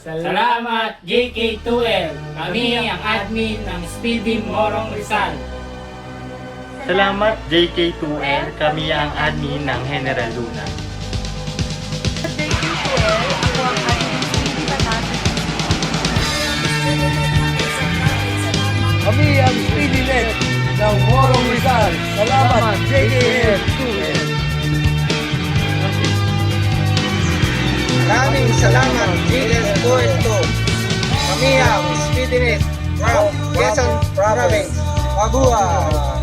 Salamat JK2L. Kami ang admin ng Speedy Morong Rizal. Salamat JK2L, kami ang admin ng General Luna. JK2L, ako ang admin Speedy Bataan. Kami ang Speedynet ng Morong Rizal. Salamat, JKL2L. Maraming salamat, JS2L2. Kami ang Speedynet from Quezon Province. Mabuhay!